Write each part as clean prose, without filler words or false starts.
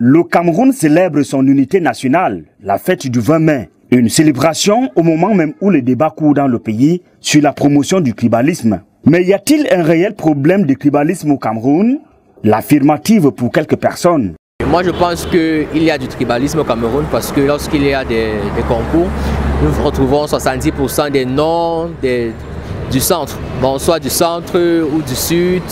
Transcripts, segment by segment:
Le Cameroun célèbre son unité nationale, la fête du 20 mai. Une célébration au moment même où le débat court dans le pays sur la promotion du tribalisme. Mais y a-t-il un réel problème de tribalisme au Cameroun? L'affirmative pour quelques personnes. Moi je pense qu'il y a du tribalisme au Cameroun parce que lorsqu'il y a des concours, nous retrouvons 70% des noms du centre. Bon, soit du centre ou du sud,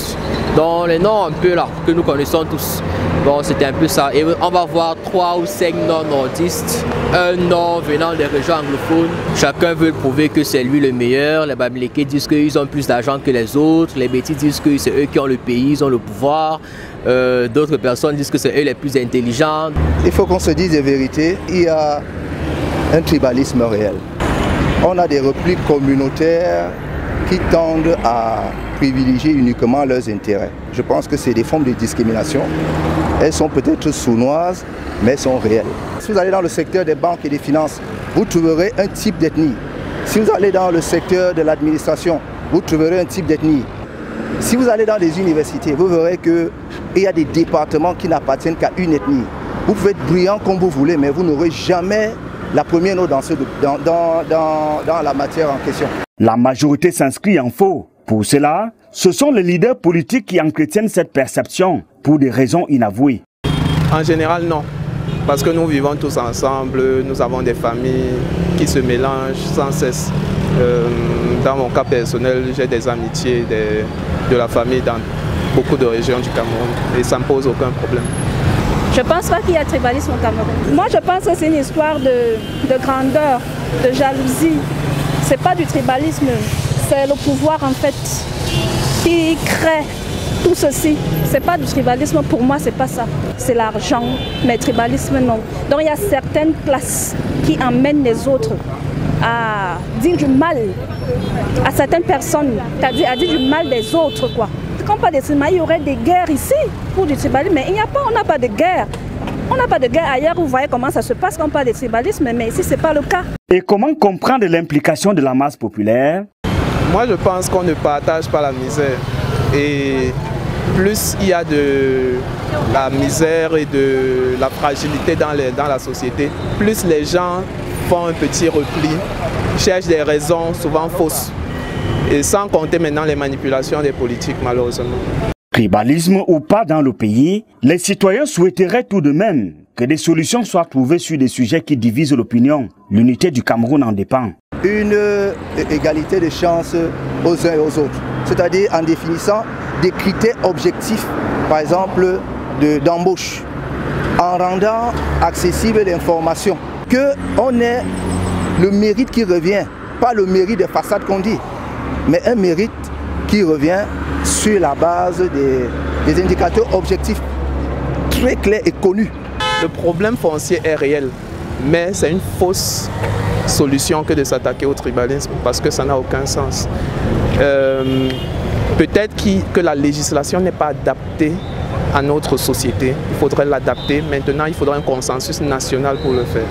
dans les noms un peu là que nous connaissons tous. Bon, c'était un peu ça. Et on va voir 3 ou 5 noms nordistes, un nom venant des régions anglophones. Chacun veut prouver que c'est lui le meilleur. Les Bamileke disent qu'ils ont plus d'argent que les autres. Les Bétis disent que c'est eux qui ont le pays, ils ont le pouvoir. D'autres personnes disent que c'est eux les plus intelligents. Il faut qu'on se dise la vérité, il y a un tribalisme réel. On a des replis communautaires qui tendent à privilégier uniquement leurs intérêts. Je pense que c'est des formes de discrimination. Elles sont peut-être sournoises, mais elles sont réelles. Si vous allez dans le secteur des banques et des finances, vous trouverez un type d'ethnie. Si vous allez dans le secteur de l'administration, vous trouverez un type d'ethnie. Si vous allez dans les universités, vous verrez qu'il y a des départements qui n'appartiennent qu'à une ethnie. Vous pouvez être brillant comme vous voulez, mais vous n'aurez jamais la première note dans la matière en question. La majorité s'inscrit en faux. Pour cela, ce sont les leaders politiques qui entretiennent cette perception pour des raisons inavouées. En général, non. Parce que nous vivons tous ensemble, nous avons des familles qui se mélangent sans cesse. Dans mon cas personnel, j'ai des amitiés de la famille dans beaucoup de régions du Cameroun et ça ne me pose aucun problème. Je ne pense pas qu'il y a tribalisme au Cameroun. Moi, je pense que c'est une histoire de grandeur, de jalousie. Ce n'est pas du tribalisme, c'est le pouvoir en fait qui crée tout ceci. Ce n'est pas du tribalisme, pour moi, ce n'est pas ça. C'est l'argent, mais tribalisme, non. Donc il y a certaines places qui emmènent les autres à dire du mal à certaines personnes, c'est-à-dire à dire du mal des autres, quoi. Quand on parle de tribalisme, il y aurait des guerres ici pour du tribalisme, mais on n'a pas de guerre. On n'a pas de guerre ailleurs, vous voyez comment ça se passe quand on parle de tribalisme, mais ici, ce n'est pas le cas. Et comment comprendre l'implication de la masse populaire? Moi, je pense qu'on ne partage pas la misère. Et plus il y a de la misère et de la fragilité dans la société, plus les gens font un petit repli, cherchent des raisons souvent fausses. Et sans compter maintenant les manipulations des politiques, malheureusement. Tribalisme ou pas dans le pays, les citoyens souhaiteraient tout de même que des solutions soient trouvées sur des sujets qui divisent l'opinion. L'unité du Cameroun en dépend. Une égalité de chances aux uns et aux autres, c'est-à-dire en définissant des critères objectifs, par exemple d'embauche, en rendant accessible l'information, qu'on ait le mérite qui revient, pas le mérite des façades qu'on dit, mais un mérite qui revient sur la base des indicateurs objectifs très clairs et connus. Le problème foncier est réel, mais c'est une fausse solution que de s'attaquer au tribalisme parce que ça n'a aucun sens. Peut-être que la législation n'est pas adaptée à notre société. Il faudrait l'adapter. Maintenant, il faudrait un consensus national pour le faire.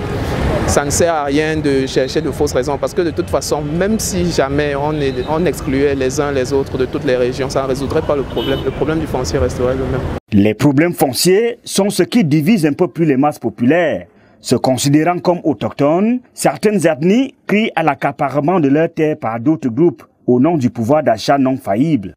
Ça ne sert à rien de chercher de fausses raisons parce que de toute façon, même si jamais on excluait les uns les autres de toutes les régions, ça ne résoudrait pas le problème. Le problème du foncier resterait le même. Les problèmes fonciers sont ce qui divise un peu plus les masses populaires. Se considérant comme autochtones, certaines ethnies crient à l'accaparement de leurs terres par d'autres groupes au nom du pouvoir d'achat non faillible.